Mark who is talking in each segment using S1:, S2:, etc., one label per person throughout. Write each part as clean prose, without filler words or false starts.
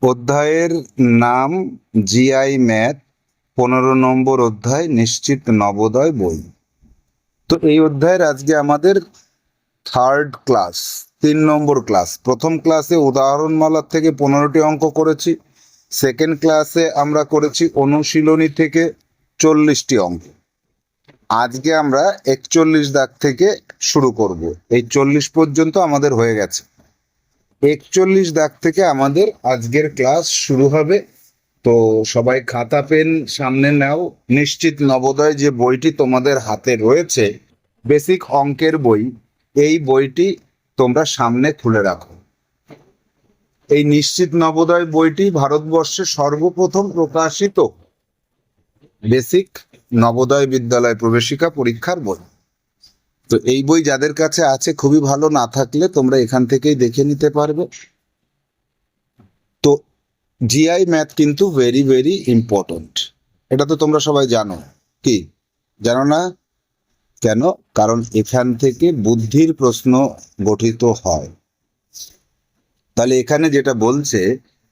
S1: অধ্যায়ের নাম GI math, 15 নম্বর অধ্যায়, নিশ্চিত নবোদয় বই। তো এই অধ্যায়ের আজকে আমাদের থার্ড ক্লাস, 3 নম্বর ক্লাস। প্রথম ক্লাসে উদাহরণমালা থেকে 15টি অঙ্ক করেছি। সেকেন্ড ক্লাসে আমরা করেছি অনুশীলনী থেকে 40টি অঙ্ক। আজকে আমরা 41 দাগ থেকে শুরু করব। এই 40 পর্যন্ত আমাদের হয়ে গেছে। 41 দাগ থেকে আমাদের আজকের ক্লাস শুরু হবে। তো সবাই খাতা পেন সামনে নাও। নিশ্চিত নবোদয় যে বইটি তোমাদের হাতে রয়েছে, বেসিক অঙ্কের বই, এই বইটি তোমরা সামনে খুলে রাখো। এই নিশ্চিত নবোদয় বইটি ভারতবর্ষে সর্বপ্রথম প্রকাশিত বেসিক নবোদয় বিদ্যালয় প্রবেশিকা পরীক্ষার বই। তো এই বই যাদের কাছে আছে, খুবই ভালো, না থাকলে তোমরা এখান থেকেই দেখে নিতে পারবে। তো জিআই ম্যাথ কিন্তু ভেরি ভেরি ইম্পর্টেন্ট, এটা তো তোমরা সবাই জানো। কি জানো না? কেন? কারণ এখান থেকে বুদ্ধির প্রশ্ন গঠিত হয়। তাহলে এখানে যেটা বলছে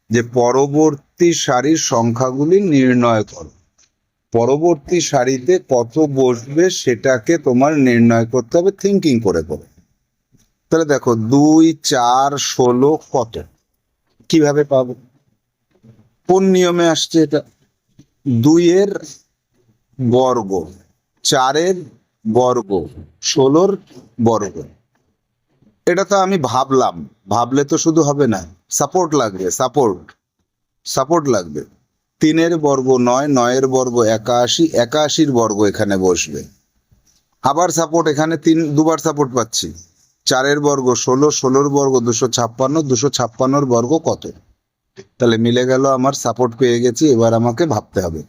S1: যে পরবর্তী সারির সংখ্যাগুলি নির্ণয় করো। পরবর্তী সারিতে কত বসবে সেটাকে তোমার নির্ণয় করতে হবে থিঙ্কিং করে করে। তাহলে দেখো 2, 4, 16 কত, কিভাবে পাবো? কোন নিয়মে আসছে এটা? 2-এর বর্গ, 4-এর বর্গ, 16-র বর্গ। এটা তো আমি ভাবলাম, ভাবলে তো শুধু হবে না, সাপোর্ট লাগবে, সাপোর্ট লাগবে। 3-এর বর্গ 9, 9-এর বর্গ 81, 81-র বর্গ এখানে বসবে। আবার সাপোর্ট, এখানে দুবার সাপোর্ট পাচ্ছি। 4-এর বর্গ 16, 16-র বর্গ 256, 256-র বর্গ কত? তাহলে মিলে গেল, আমার সাপোর্ট পেয়ে গেছি। এবার আমাকে ভাবতে হবে।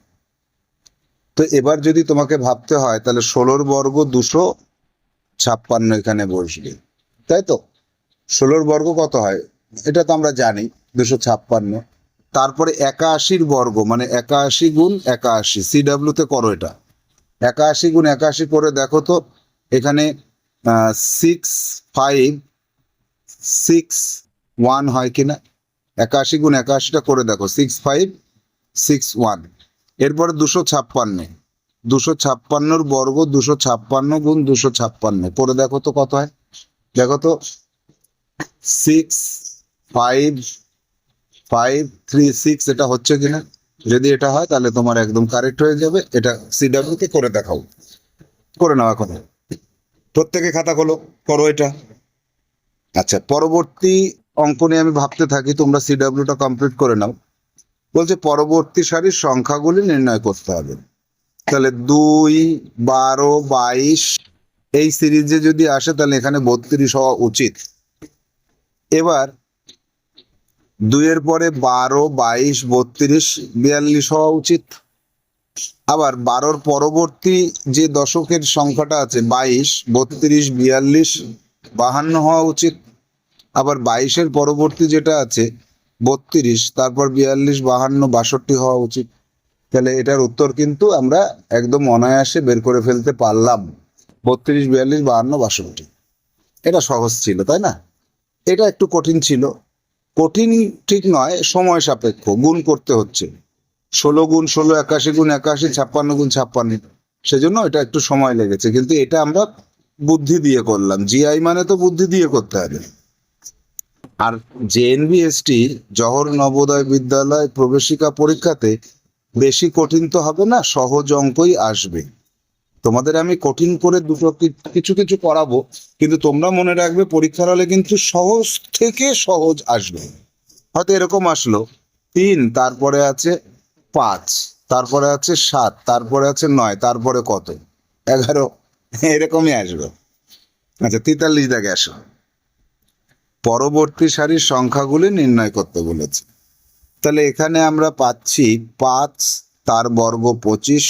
S1: তো এবার যদি তোমাকে ভাবতে হয়, তাহলে 16-র বর্গ 256 এখানে বসবে, তাই তো? 16-র বর্গ কত হয় এটা তো আমরা জানি, 256। তারপরে 81-র বর্গ, মানে 81 গুণ 81, সিডাব্লিউ তে করো এটা। 81 গুণ 81 করে দেখো তো, এখানে 6561 হয় কিনা। 81 গুণ 81টা করে দেখো, 6561। এরপরে 256, 256-র বর্গ 256 গুণ 256 করে দেখো তো কত হয়। দেখো তো, 6536 এটা হচ্ছে কিনা। যদি এটা হয় তাহলে তোমার একদম কারেক্ট হয়ে যাবে। এটা সিডাব্লিউ কে করে দেখাও, করে নাও এখন। প্রত্যেকে খাতা খোলো, করো এটা। আচ্ছা, পরবর্তী অঙ্ক নিয়ে আমি ভাবতে থাকি, তোমরা সিডাব্লিউটা কমপ্লিট করে নাও। বলছে পরবর্তী সারির সংখ্যাগুলি নির্ণয় করতে হবে। তাহলে 2, 12, 22 এই সিরিজে যদি আসে তাহলে এখানে 32 হওয়া উচিত। এবার 2-এর পরে 12, 22, 32, 42 হওয়া উচিত। আবার 12-র পরবর্তী যে দশকের সংখ্যাটা আছে 22, 32, 42, 52 হওয়া উচিত। আবার 22-এর পরবর্তী যেটা আছে 32, তারপর 42, 52, 62 হওয়া উচিত। তাহলে এটার উত্তর কিন্তু আমরা একদম অনায়াসে বের করে ফেলতে পারলাম, 32, 42, 52, 62। এটা সহজ ছিল, তাই না? এটা একটু কঠিন ছিল। কঠিন ঠিক নয়, সময় সাপেক্ষ, গুণ করতে হচ্ছে। 16 গুণ 16, 81 গুণ 81, 56 গুণ 56, সেজন্য এটা একটু সময় লেগেছে। কিন্তু এটা আমরা বুদ্ধি দিয়ে করলাম। জিআই মানে তো বুদ্ধি দিয়ে করতে হবে। আর জেএনভিএসটি জওহর নবোদয় বিদ্যালয় প্রবেশিকা পরীক্ষাতে বেশি কঠিন তো হবে না, সহজ অঙ্কই আসবে। তোমাদের আমি কঠিন করে দুটো কিছু কিছু করাবো, কিন্তু তোমরা মনে রাখবে পরীক্ষার হলে কিন্তু সহজ থেকে সহজ আসবে। হয়তো এরকম আসলো 3, তারপরে আছে 5, তারপরে আছে 7, তারপরে আছে 9, তারপরে কত? 11, এরকমই আসবে। আচ্ছা, 43 দাগে আসো। পরবর্তী সারির সংখ্যাগুলি নির্ণয় করতে বলেছে। তাহলে এখানে আমরা পাচ্ছি 5, তার বর্গ 25,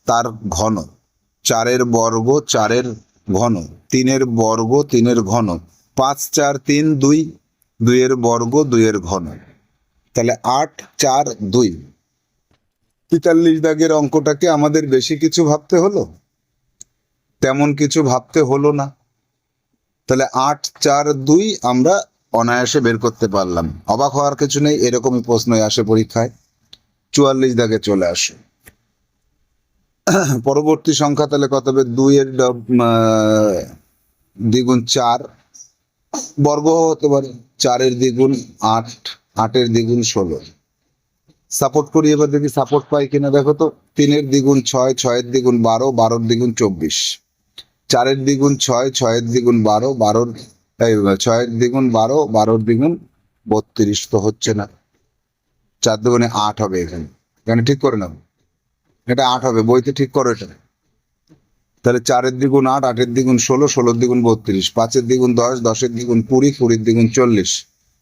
S1: তার ঘন। 4-এর বর্গ 4-এর ঘন। 3-এর বর্গ 3-এর ঘন। 5, 4, 3, 2, 2-এর বর্গ 2-এর ঘন। তাহলে 8, 4, 2। 43 দাগের অঙ্কটাকে আমাদের বেশি কিছু ভাবতে হলো? তেমন কিছু ভাবতে হলো না। তাহলে 8, 4, 2 আমরা অনায়াসে বের করতে পারলাম। অবাক হওয়ার কিছু নেই, এরকমই প্রশ্নই আসে পরীক্ষায়। 44 দাগে চলে আসে। পরবর্তী সংখ্যা তাহলে কত হবে? 2 এর দ্বিগুণ 4, বর্গ হতে পারে। 4-এর দ্বিগুণ 8, 8-এর দ্বিগুণ 16। সাপোর্ট করি এবার, দেখি সাপোর্ট পাই কিনা। দেখো তো, 3-এর দ্বিগুণ 6, 6-এর দ্বিগুণ 12, 12-এর দ্বিগুণ 24। 4-এর দ্বিগুণ 6, 6-এর দ্বিগুণ 12, 12-এর 6-এর দ্বিগুণ 12, 12-এর দ্বিগুণ 32। তো হচ্ছে না। 4 দুগুণে 8 হবে এখানে। এখানে ঠিক করে নাও, এটা 8 হবে, বইতে ঠিক করো এটা। তাহলে 4-এর দ্বিগুণ 8, 8-এর দ্বিগুণ 16, 16-এর দ্বিগুণ 32, 5-এর দ্বিগুণ 10, 10-এর দ্বিগুণ 20, 20-এর দ্বিগুণ 40।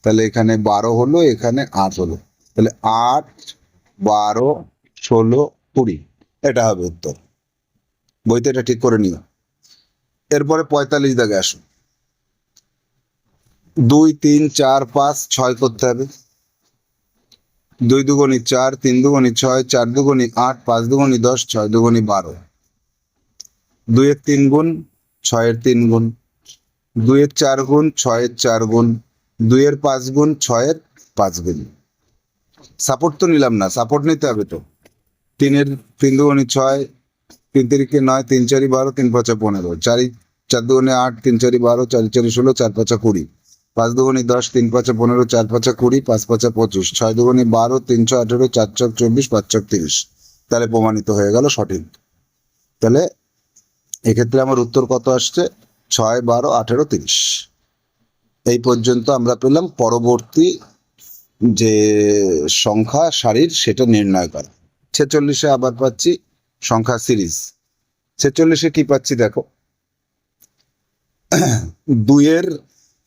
S1: তাহলে এখানে 12 হলো, এখানে 8 হলো। তাহলে 8, 12, 16, 20, এটা হবে উত্তর। বইতে এটা ঠিক করে নিও। এরপরে 45 দাগে আসো। 2, 3, 4, 5, 6 করতে হবে। 2 দুগুণি 4, 3 দুগুণি 6, 4 দুগুণি 8, 5 দুগুণি 10, 6 দুগুণি 12। 2-এর 3 গুণ, 6-এর 3 গুণ। 2-এর 4 গুণ, 6-এর 4 গুণ। 2-এর 5 গুণ, 6-এর 5 গুণ। সাপোর্ট তো নিলাম না, সাপোর্ট নিতে হবে তো। 3-এর 3 দুগুণি 6, 3 তিরিকে 9, 3 চারি 12, 3 পাঁচা 15, 4 দুগুণে 8, 3 চারি 12, 4 চারি 16, 4 পাঁচা 20, 5 দুগুণি 10, 3 পাঁচা 15, 4 পাঁচা 20, 5 পাঁচা 25, 6 দুগুণি 12, 3 ছ 18, 4 ছক 24, 5 ছক 30। তাহলে প্রমাণিত হয়ে গেল সঠিক। তাহলে এক্ষেত্রে আমার উত্তর কত আসছে? 6, 12, 18, 30। এই পর্যন্ত আমরা পেলাম। পরবর্তী যে সংখ্যা সারির সেটা নির্ণয় করা। 46-এ আবার পাচ্ছি সংখ্যা সিরিজ। 46-এ কি পাচ্ছি দেখো, 2-এর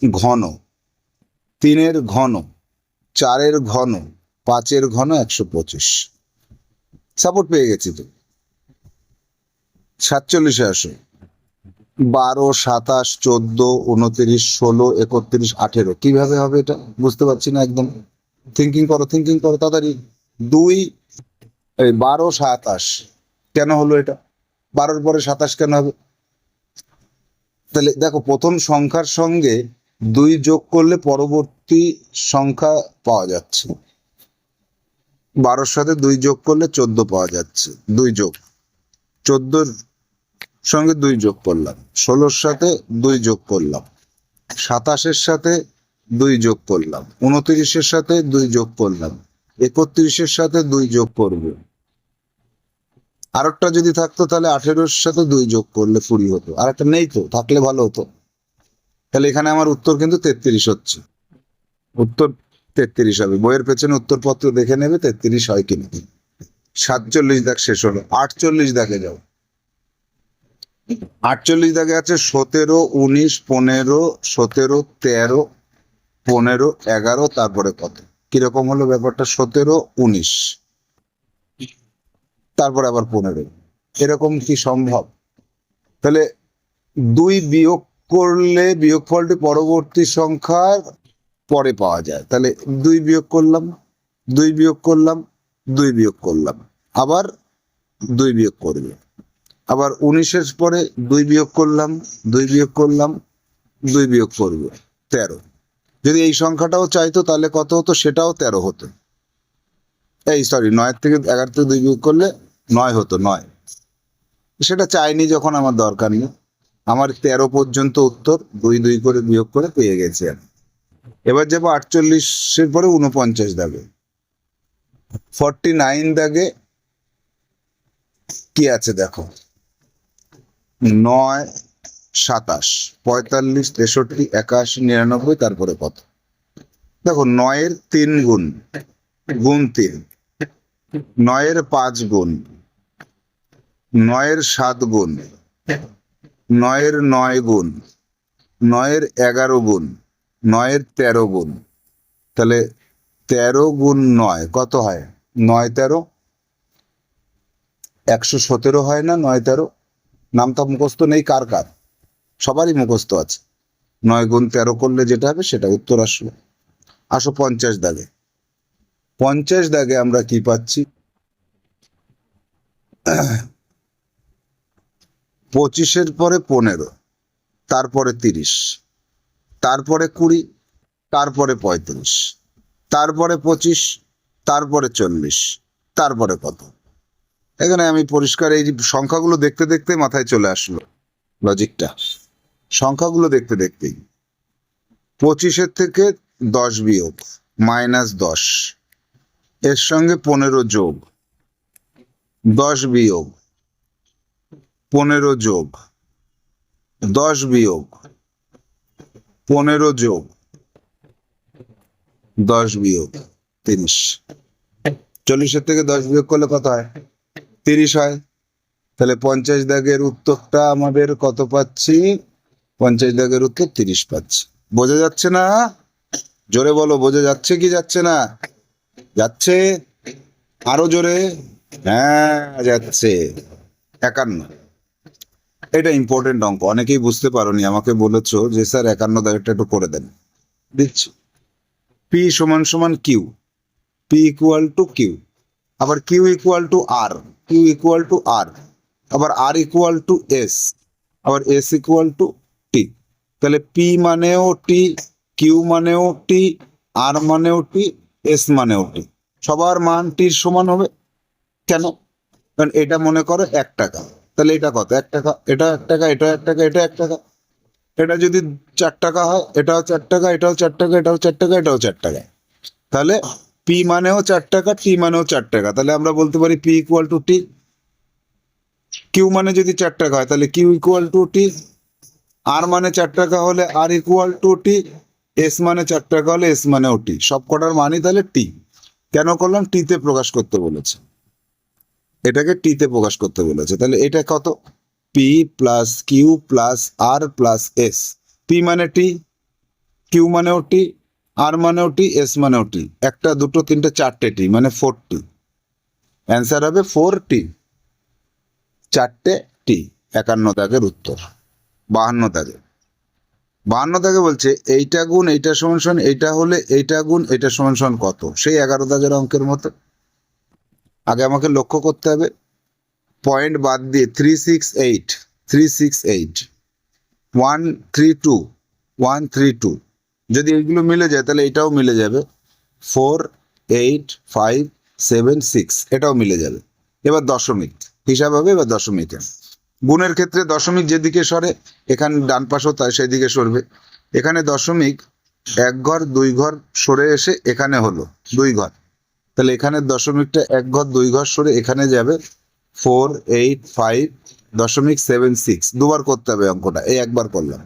S1: ঘন, 3-এর ঘন, 4-এর ঘন, 5-এর ঘন 125। সাপোর্ট পেয়ে গেছি তো। 47-এ আসো। 12, 27, 14, 29, 16, 31, 18। কিভাবে হবে এটা বুঝতে পারছি না একদম। থিঙ্কিং করো, থিঙ্কিং করো তাড়াতাড়ি। 12, 27 কেন হলো এটা? 12-র পরে 27 কেন হবে? তাহলে দেখো, প্রথম সংখ্যার সঙ্গে 2 যোগ করলে পরবর্তী সংখ্যা পাওয়া যাচ্ছে। 12-র সাথে 2 যোগ করলে 14 পাওয়া যাচ্ছে। 2 যোগ 14-র সঙ্গে 2 যোগ করলাম, 16-র সাথে 2 যোগ করলাম, 27-এর সাথে 2 যোগ করলাম, 29-এর সাথে 2 যোগ করলাম, 31-এর সাথে 2 যোগ করব। আরেকটা যদি থাকতো তাহলে 18-র সাথে 2 যোগ করলে 20 হতো। আর একটা নেই তো, থাকলে ভালো হতো। তাহলে এখানে আমার উত্তর কিন্তু 33 হচ্ছে। উত্তর 33 হবে। বইয়ের পেছনে উত্তরপত্র দেখে নেবে 33 হয় কিনা। 47 দাগ শেষ হলো। 48 দাগে যাও। 48 দাগে আছে 17, 19, 15, 17, 13, 15, 11, তারপরে কত? কিরকম হলো ব্যাপারটা? 17, 19, তারপরে আবার 15। এরকম কি সম্ভব? তাহলে 2 বিয়োগ করলে বিয়োগফলটি পরবর্তী সংখ্যার পরে পাওয়া যায়। তাহলে 2 বিয়োগ করলাম, 2 বিয়োগ করলাম, 2 বিয়োগ করলাম, আবার 2 বিয়োগ করবে। আবার 19-এর পরে 2 বিয়োগ করলাম, 2 বিয়োগ করলাম, 2 বিয়োগ করবে, 13। যদি এই সংখ্যাটাও চাইতো তাহলে কত হতো? সেটাও 13 হতো। এই সরি, 9 থেকে 11 থেকে 2 বিয়োগ করলে 9 হতো, 9। সেটা চাইনি যখন, আমার দরকার নেই। আমার 13 পর্যন্ত উত্তর 2 2 করে বিয়োগ করে পেয়ে গেছি আমি। এবার যাবো 48-এর পরে 49 দাগে। 49 দাগে কি আছে দেখো, 9, 27, 45, 63, 81, 99, তারপরে কত? দেখো, 9-এর 3 গুণ, গুণ 3, 9-এর 5 গুণ, 9-এর 7 গুণ, 9-এর 9 গুণ, 9-এর 11 গুণ, 9-এর 13 গুণ। তাহলে 13 গুণ 9 কত হয়? 9 13 117 হয় না? 9 13 নামটা মুখস্থ নেই কার কার? সবারই মুখস্থ আছে। 9 গুণ 13 করলে যেটা হবে সেটা উত্তর আসলো। আসো 50 দাগে। 50 দাগে আমরা কি পাচ্ছি? 25-এর পরে 15, তারপরে 30, তারপরে 20, তারপরে 35, তারপরে 25, তারপরে 40, তারপরে কত? এখানে আমি পরিষ্কার এই সংখ্যাগুলো দেখতে দেখতে মাথায় চলে আসলো লজিকটা। সংখ্যাগুলো দেখতে দেখতেই 25-এর থেকে 10 বিয়োগ -10, এর সঙ্গে 15 যোগ, 10 বিয়োগ 15 যোগ 10 বিয়োগ 15 যোগ 10 বিয়োগ 30। 40-এর থেকে 10 বিয়োগ করলে কত হয়? 30 হয়। তাহলে 50 দাগের উত্তরটা আমাদের কত পাচ্ছি? 50 দাগের উত্তর 30 পাচ্ছি। বোঝা যাচ্ছে না? জোরে বলো, বোঝা যাচ্ছে কি যাচ্ছে না? যাচ্ছে? আরো জোরে। হ্যাঁ যাচ্ছে। 51। এটা ইম্পর্টেন্ট অঙ্ক, অনেকেই বুঝতে পারোনি, আমাকে বলেছো যে স্যার 51 দাগেরটা একটু করে দেন, দিচ্ছি। পি সমান সমান Q, P equal to Q, আবার Q equal to R, Q equal to R, আবার আর ইকুয়াল টু এস, আবার এস ইকুয়াল টু টি। তাহলে পি মানেও টি, কিউ মানেও টি, আর মানেও টি, এস মানেও টি। সবার মান টির সমান হবে। কেন? কারণ এটা মনে করো 1 টাকা, তাহলে এটা কত? 1 টাকা, এটা 1 টাকা, এটা 1 টাকা, এটা 1 টাকা। এটা যদি 4 টাকা হয়, এটাও 4 টাকা, এটাও 4 টাকা, এটাও 4 টাকা, এটাও 4 টাকা। তাহলে পি মানেও 4 টাকা, টি মানেও 4 টাকা। তাহলে আমরা বলতে পারি P equal to T. Q মানে যদি 4 টাকা হয় তাহলে কিউ ইকুয়াল টু টি। আর মানে 4 টাকা হলে R equal to T. S মানে 4 টাকা হলে এস মানেও টি। সব কটার মানই তাহলে টি। কেন করলাম? টিতে প্রকাশ করতে বলেছে, এটাকে টিতে প্রকাশ করতে বলেছে। তাহলে এটা কত? পি প্লাস কিউ প্লাস আর প্লাস এস। পি মানে টি, কিউ মানেও টি, আর মানেও টি, এস মানেও টি। 1 2 3 4টে টি মানে 4টি। অ্যান্সার হবে 4টি, 4টে টি। 51 দাগের উত্তর। 52 দাগে, 52 দাগে বলছে এইটা গুণ এইটা সমান সমান এইটা হলে এইটা গুণ এইটা সমান সমান কত? সেই 11 দাগের অঙ্কের মতো। আগে আমাকে লক্ষ্য করতে হবে, পয়েন্ট বাদ দিয়ে 368, 368, 132, 132, যদি এইগুলো মিলে যায় তাহলে এটাও মিলে যাবে। 4 8 5 7 6, এটাও মিলে যাবে। এবার দশমিক হিসাব হবে। এবার দশমিকে গুণের ক্ষেত্রে দশমিক যেদিকে সরে, এখানে ডান পাশেও তাই সেদিকে সরবে। এখানে দশমিক 1 ঘর 2 ঘর সরে এসে এখানে হলো 2 ঘর, তাহলে এখানে দশমিকটা 1 ঘর 2 ঘর সরে এখানে যাবে। 4 8 5 দশমিক 7 6, দুবার করতে হবে অঙ্কটা, এই একবার করলাম।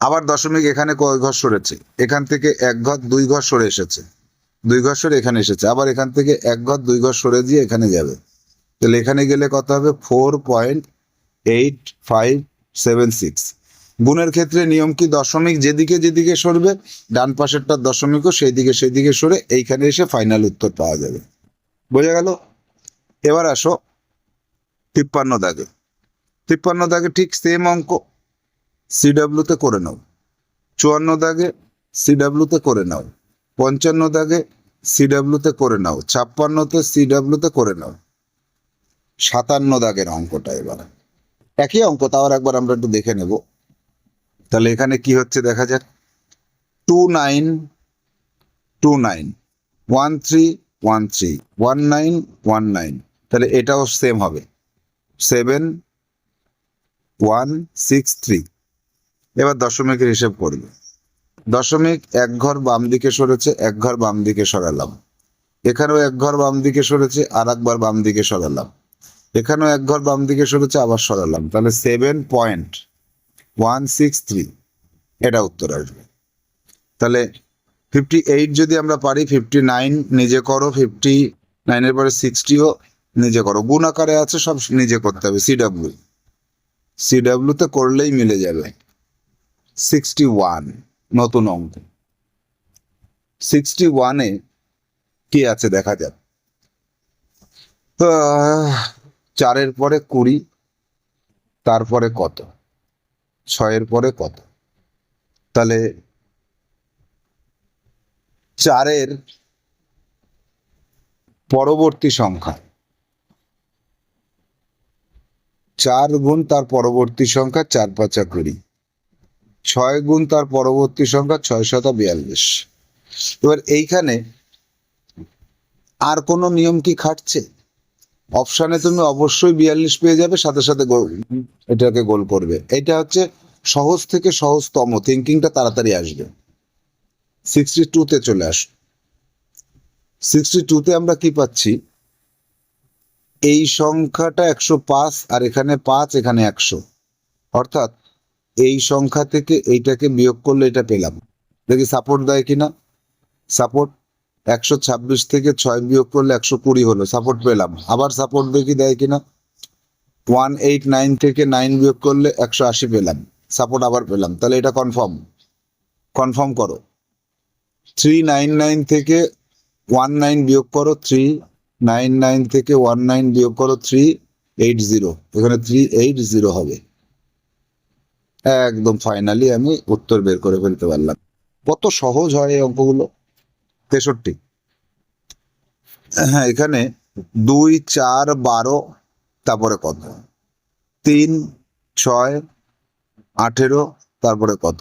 S1: আবার দশমিক এখানে কয় ঘর সরেছে? এখান থেকে 1 ঘর 2 ঘর সরে এসেছে, 2 ঘর সরে এখানে এসেছে। আবার এখান থেকে 1 ঘর 2 ঘর সরে দিয়ে এখানে যাবে। তাহলে এখানে গেলে কত হবে? 4.8576। গুণের ক্ষেত্রে নিয়ম কি? দশমিক যেদিকে যেদিকে সরবে ডান পাশেরটা দশমিকও সেই দিকে সরে এইখানে এসে ফাইনাল উত্তর পাওয়া যাবে। বোঝা গেল? এবার আসো 53 দাগে। 53 দাগে ঠিক সেম অঙ্ক, সিডাব্লিউ তে করে নাও। 54 দাগে সিডাব্লিউ তে করে নাও। 55 দাগে সিডাব্লিউ তে করে নাও। 56তে সিডাব্লিউ তে করে নাও। 57 দাগের অঙ্কটা এবার একই অঙ্ক, তাও একবার আমরা একটু দেখে নেব। তাহলে এখানে কি হচ্ছে দেখা যাক। 29 29 13 13 19 19, তাহলে এটাও সেম হবে 7 1 6 3। এবার দশমিকের হিসেব করবে। দশমিক 1 ঘর বাম দিকে সরেছে, 1 ঘর বাম দিকে সরালাম। এখানেও 1 ঘর বাম দিকে সরেছে, আর একবার বাম দিকে সরালাম। এখানেও 1 ঘর বাম দিকে সরেছে, আবার সরালাম। তাহলে 7.163, এটা উত্তর আসবে। তাহলে 58 যদি আমরা পারি, 59 নিজে করো, 59-এর পরে 60ও নিজে করো। গুণ আকারে আছে, সব নিজে করতে হবে। সিডাব্লিউ তে করলেই মিলে যাবে। 61 নতুন অঙ্ক। 61-এ কি আছে দেখা যাক। 4-এর পরে 20, তারপরে কত? 6-এর পরে কত? তাহলে 4-এর পরবর্তী সংখ্যা, 4 গুণ তার পরবর্তী সংখ্যা, 4 5 20। ছয় গুণ তার পরবর্তী সংখ্যা 642। এবার এইখানে আর কোনো নিয়ম কি খাটছে? অপশানে তুমি অবশ্যই 42 পেয়ে যাবে, সাথে সাথে এটাকে গোল করবে। এটা হচ্ছে সহজ থেকে সহজতম, থিঙ্কিংটা তাড়াতাড়ি আসবে। 62-তে চলে আস। 62-তে আমরা কি পাচ্ছি? এই সংখ্যাটা 105, আর এখানে 5, এখানে 100, অর্থাৎ এই সংখ্যা থেকে এইটাকে বিয়োগ করলে এটা পেলাম। দেখি সাপোর্ট দেয় কিনা। সাপোর্ট 126 থেকে 6 বিয়োগ করলে 120 হলো, সাপোর্ট পেলাম। আবার সাপোর্ট দেখি দেয় কিনা। 189 থেকে 9 বিয়োগ করলে 180 পেলাম, সাপোর্ট আবার পেলাম। তাহলে এটা কনফার্ম। কনফার্ম করো। 399 থেকে 19 বিয়োগ করো, 399 থেকে 19 বিয়োগ করো 380, এখানে 380 হবে। একদম ফাইনালি আমি উত্তর বের করে ফেলতে পারলাম। কত সহজ হয় এই অঙ্কগুলো। 63। হ্যাঁ, এখানে 2, 4, 12, তারপরে কত? 3, 6, 18, তারপরে কত?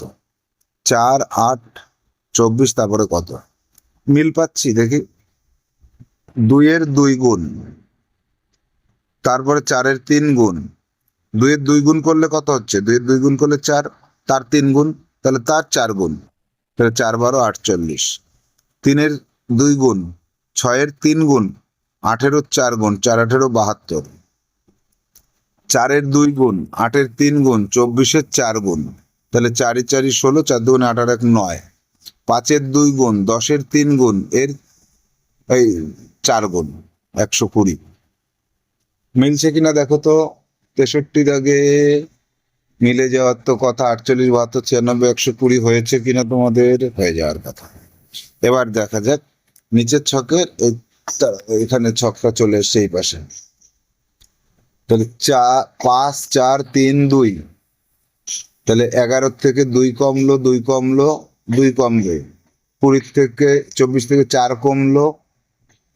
S1: 4, 8, 24, তারপরে কত? মিল পাচ্ছি দেখি। 2-এর 2 গুণ, তারপরে 4-এর 3 গুণ। 2-এর 2 গুণ করলে কত হচ্ছে? 2-এর 2 গুণ করলে 4, তার 3 গুণ, তাহলে তার 4 গুণ, তাহলে 4 12 48। 3-এর 2 গুণ, 6-এর 3 গুণ, 8-এরও 4 গুণ, 4 18 72। 4-এর 2 গুণ, 8-এর 3 গুণ, 24-এর 4 গুণ, তাহলে 4 4 16, 4 2 8 8 9। 5-এর 2 গুণ, 10-এর 3 গুণ, এর এই 4 গুণ, 120। মিলছে কিনা দেখো তো। 63 দাগে মিলে যাওয়ার তো কথা। 48, 72, 96, 120 হয়েছে কিনা তোমাদের? হয়ে যাওয়ার কথা। এবার দেখা যাক নিচের ছকের এখানে ছকটা চলে এসছে এই পাশে। তাহলে 5, 4, 3, 2, তাহলে 11 থেকে 2 কমলো, 2 কমলো, 2 কমবে। 20 থেকে 24 থেকে 4 কমলো,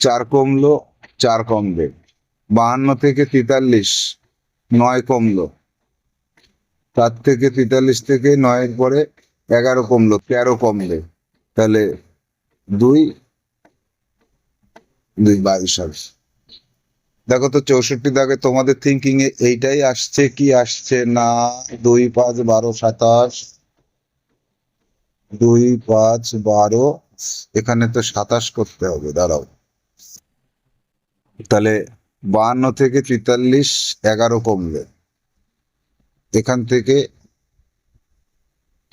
S1: 4 কমলো, 4 কমবে। 52 থেকে 43, 9 কমলো। তার থেকে 43 থেকে 9-এর পরে 11 কমলো, 13 কমবে। তাহলে 2, 2 22 হবে। দেখো তো 64 দাগে তোমাদের থিঙ্কিং এ এইটাই আসছে কি আসছে না? 2, 5, 12, 27, 2, 5, 12, এখানে তো 27 করতে হবে, দাঁড়াও। তাহলে 52 থেকে 43, 11 কমবে। এখান থেকে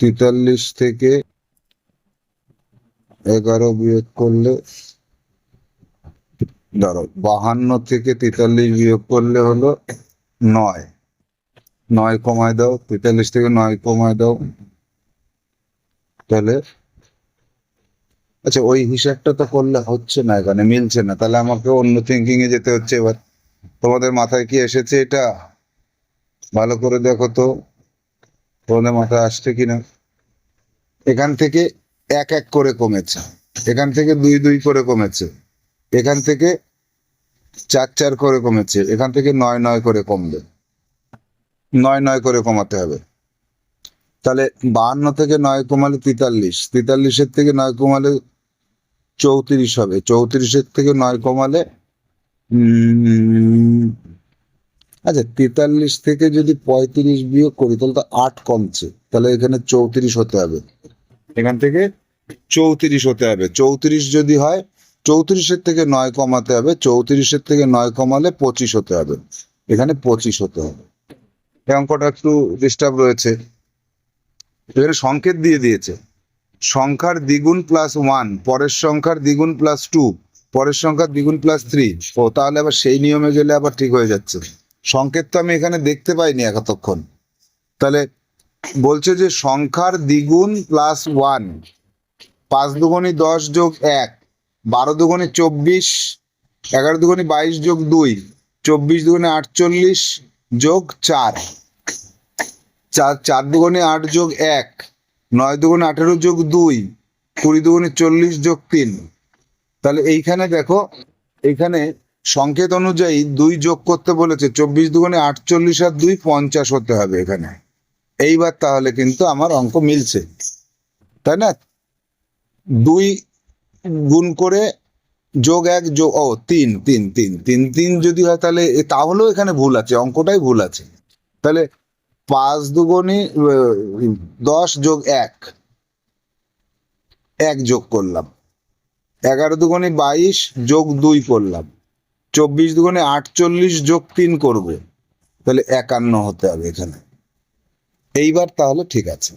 S1: 43 থেকে 11 বিয়োগ করলে, ধরো 52 থেকে 43 বিয়োগ করলে হলো 9। 9 কমায় দাও, 43 থেকে 9 কমায় দাও। তাহলে আচ্ছা, ওই হিসাবটা তো করলে হচ্ছে না, এখানে মিলছে না। তাহলে আমাকে অন্য থিঙ্কিং এ যেতে হচ্ছে। এবার তোমাদের মাথায় কি এসেছে এটা? ভালো করে দেখো তো তোমাদের মাথায় আসছে কিনা। এখান থেকে 1 1 করে কমেছে, এখান থেকে 2 2 করে কমেছে, এখান থেকে 4 4 করে কমেছে, এখান থেকে 9 9 করে কমবে। 9 9 করে কমাতে হবে। তাহলে 52 থেকে 9 কমালে 43, 43-এর থেকে 9 কমালে 34 হবে, 34-এর থেকে 9 কমালে আচ্ছা 43 থেকে যদি 35 বিয়োগ করি তাহলে তো 8 কমছে, তাহলে এখানে 34 হতে হবে। এখান থেকে 34 হতে হবে। 34 যদি হয়, 34-এর থেকে 9 কমাতে হবে, 34-এর থেকে 9 কমালে 25 হতে হবে, এখানে 25 হতে হবে। এই অঙ্কটা একটু ডিস্টার্ব রয়েছে। এখানে সংকেত দিয়ে দিয়েছে, সংখ্যার দ্বিগুণ প্লাস 1, পরের সংখ্যার দ্বিগুণ প্লাস 2, পরের সংখ্যার দ্বিগুণ প্লাস 3। ও তাহলে আবার সেই নিয়মে গেলে আবার ঠিক হয়ে যাচ্ছে। সংকেত তো আমি এখানে দেখতে পাইনি এতক্ষণ। তাহলে বলছে যে সংখ্যার দ্বিগুণ প্লাস 1, 5 দুগুণে 10 যোগ 1, 12 দুগুণে 24, 11 দুগুণে 22 যোগ 2, 24 দুগুণে 48 যোগ 4, 4 দুগুণে 8 যোগ 1, 9 দুগুণে 18 যোগ 2, 20 দুগুণে 40 যোগ 3। তাহলে এইখানে দেখো, এইখানে সংকেত অনুযায়ী 2 যোগ করতে বলেছে। 24 দুগুণে 48 আর 2 50 হতে হবে এখানে। এইবার তাহলে কিন্তু আমার অঙ্ক মিলছে, তাই না? 2 গুণ করে যোগ 1 যোগ 3 3 3 3 3 যদি হয় তাহলে তাহলেও এখানে ভুল আছে, অঙ্কটাই ভুল আছে। তাহলে 5 দুগুণে 10 যোগ 1 যোগ করলাম, 11 দুগুণে 22 যোগ 2 করলাম, 24 দুগুণে 48 যোগ 3 করবে, তাহলে 51 হতে হবে এখানে। এইবার তাহলে ঠিক আছে।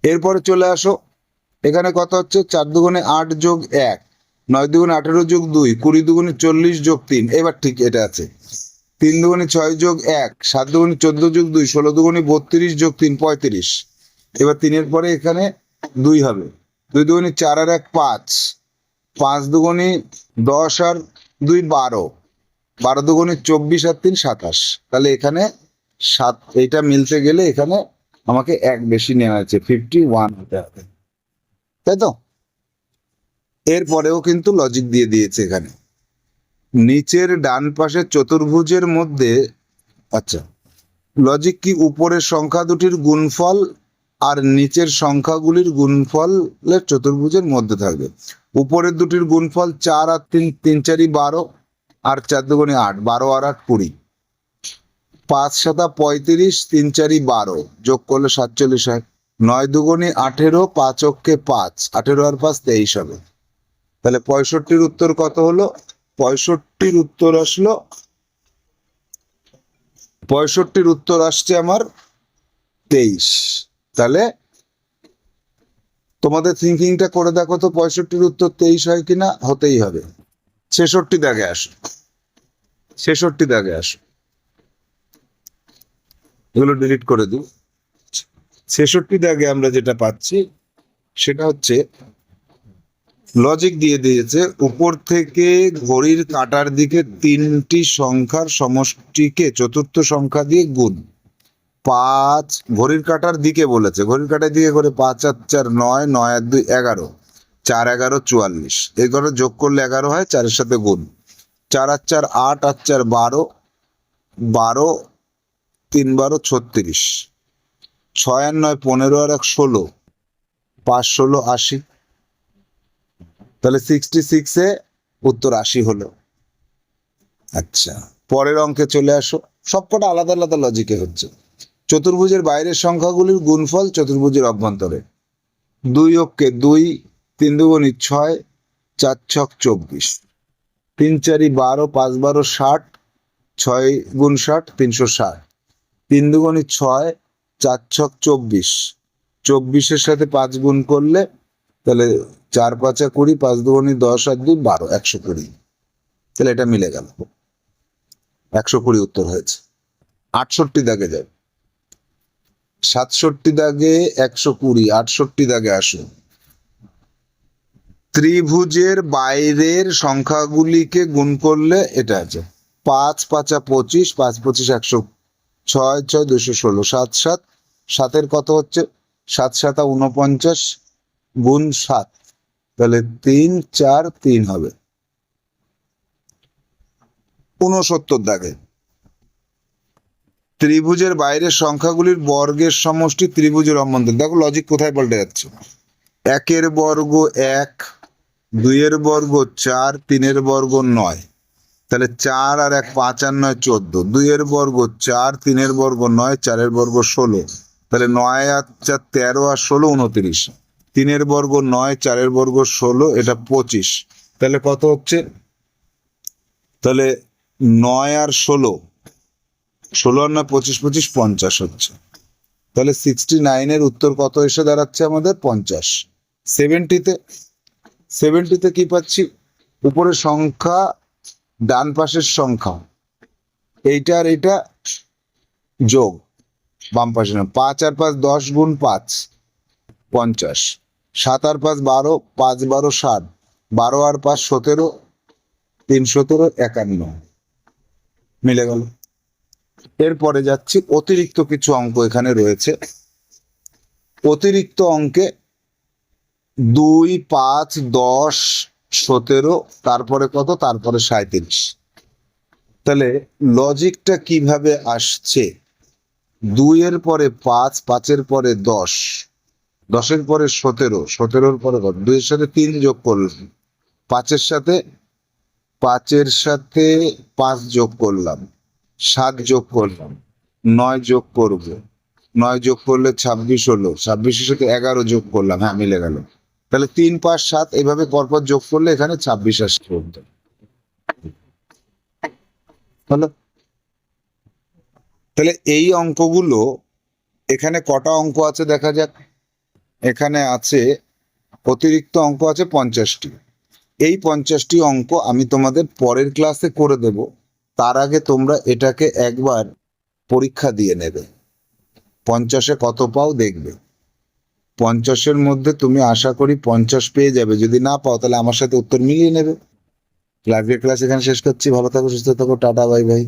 S1: এরপরে চলে আসো, এখানে কত হচ্ছে? 4 দুগুণে 8 যোগ 1, 9 দুগুণে 18 যোগ 2, 20 দুগুণে 40 যোগ 3, এবার ঠিক এটা আছে। 3 দুগুণে 6 যোগ 1, 7 দুগুণে 14 যোগ 2, 16 দুগুণে 32 যোগ 3, 35। এবার 3-এর পরে এখানে 2 হবে, 2 দুগুণে 4 আর 1 5, 5 দুগুণে 10 আর 2 12, 12 দুগুণে 24 আর 3 27। তাহলে এখানে 7, এইটা মিলতে গেলে এখানে আমাকে 1 বেশি নেওয়া আছে, 51 হতে হবে, তাই তো? এরপরেও কিন্তু লজিক দিয়ে দিয়েছে এখানে, নিচের ডান পাশের চতুর্ভুজের মধ্যে, আচ্ছা লজিক কি, উপরের সংখ্যা দুটির গুণফল আর নিচের সংখ্যাগুলির গুণফলের চতুর্ভুজের মধ্যে থাকবে। উপরের দুটির গুণফল 4 আর 3, 3 4 12, আর 4 দুগুণে 8, 12 আর 8 20, 5 7 35, 3 4 12, যোগ করলে 47 হয়, 9 দুগুণে 18, 5 অক্ষে 5, 18 আর 5 23 হবে। তাহলে 65-র উত্তর কত হলো? 65-র উত্তর আসলো, 65-র উত্তর আসছে আমার 23। তাহলে তোমাদের থিঙ্কিংটা করে দেখো তো, 65-র উত্তর 23 হয় কিনা? হতেই হবে। 66 দাগে আসো, 66 দাগে আসো, এগুলো ডিলিট করে দিই। 66 দাগে আমরা যেটা পাচ্ছি সেটা হচ্ছে, লজিক দিয়ে দিয়েছে উপর থেকে ঘড়ির কাঁটার দিকে 3টি সংখ্যার সমষ্টিকে চতুর্থ সংখ্যা দিয়ে গুণ। 5, ঘড়ির কাঁটার দিকে বলেছে, ঘড়ির কাঁটার দিকে করে 5 আর 4 9, 9 আর 2 11, 4 11 44, এই করে যোগ করলে 11 হয়, 4-এর সাথে গুণ, 4 আর 4 8, আর 4 12, 12 3 12 36, 6 আর 9 15, আর 1 16, 5 16 80। তাহলে 66-এ উত্তর 80 হলো। আচ্ছা, পরের অঙ্কে চলে আসো, সবকটা আলাদা আলাদা লজিকে হচ্ছে। চতুর্ভুজের বাইরের সংখ্যাগুলির গুণফল চতুর্ভুজের অভ্যন্তরে। 2 অক্ষে 2, 3 দুগুণে 6, 4 ছক 24, 3 4 12, 5 12 60, 6 গুণ 60 360, 3 দুগুণে 6, 4 ছক 24, 24-এর সাথে 5 গুণ করলে তাহলে 4 5 20, 5 দুগুণে 10 আর 2 12, 120। তাহলে এটা মিলে গেল, 120 উত্তর হয়েছে। 68 দাগে যায়, 67 দাগে 120, 68 দাগে আসুন। ত্রিভুজের বাইরের সংখ্যাগুলিকে গুণ করলে এটা আছে, 5 5 25, 5 25 100, 6 6 216, 7 7, 7-এর কত হচ্ছে? 7 7 49 গুণ 7, তাহলে 3 4 3 হবে। 69 দাগে, ত্রিভুজের বাইরের সংখ্যাগুলির বর্গের সমষ্টি ত্রিভুজের অভ্যন্তরে। দেখো লজিক কোথায় পাল্টে যাচ্ছে, 1-এর বর্গ 1, 2-এর বর্গ 4, 3-এর বর্গ 9, তাহলে 4 আর 1 5 আর 9 14, 2-এর বর্গ 4, 3-এর বর্গ 9, 4-এর বর্গ 16, তাহলে 9 আর 4 13 আর 16 29, 3-এর বর্গ 9, 4-এর বর্গ 16, এটা 25, তাহলে কত হচ্ছে? তাহলে 9 আর 16, 16 আর 9 25 25 50 হচ্ছে। তাহলে 69-এর উত্তর কত এসে দাঁড়াচ্ছে আমাদের? 50। 70-তে কি পাচ্ছি? উপরের সংখ্যা ডান পাশের সংখ্যা, এইটা আর এইটা যোগ, বাম পাশে না, 5 আর 5 10 গুণ 5 50, 7 আর 5 12, 5 12 60, 12 আর 5 17, 3 17 51, মিলে গেল। এরপরে যাচ্ছি, অতিরিক্ত কিছু অঙ্ক এখানে রয়েছে। অতিরিক্ত অঙ্কে 2 5 10 17, তারপরে কত? তারপরে 37। তাহলে লজিকটা কিভাবে আসছে 2 এর পরে 5, 5-এর পরে 10, 10-এর পরে 17, 17-এর পরে 2-এর সাথে 3 যোগ করলাম, 5-এর সাথে 5 যোগ করলাম, 7 যোগ করলাম, 9 যোগ করব, 9 যোগ করলে 26 হলো, 26-এর সাথে 11 যোগ করলাম, হ্যাঁ মিলে গেল। তাহলে 3, 5, 7 এভাবে পরপর যোগ করলে এখানে 26 আসছে উত্তর। হলো? তাহলে এই অঙ্কগুলো, এখানে কটা অঙ্ক আছে দেখা যাক। এখানে আছে অতিরিক্ত অঙ্ক আছে 50টি। এই 50টি অঙ্ক আমি তোমাদের পরের ক্লাসে করে দেব। তার আগে তোমরা এটাকে একবার পরীক্ষা দিয়ে নেবে, 50-এ কত পাও দেখবে। 50-এর মধ্যে তুমি আশা করি 50 পেয়ে যাবে, যদি না পাও তাহলে আমার সাথে উত্তর মিলিয়ে নেবে। ক্লাস এখানে শেষ করছি, ভালো থাকো, সুস্থ থাকো, টাটা, বাই বাই।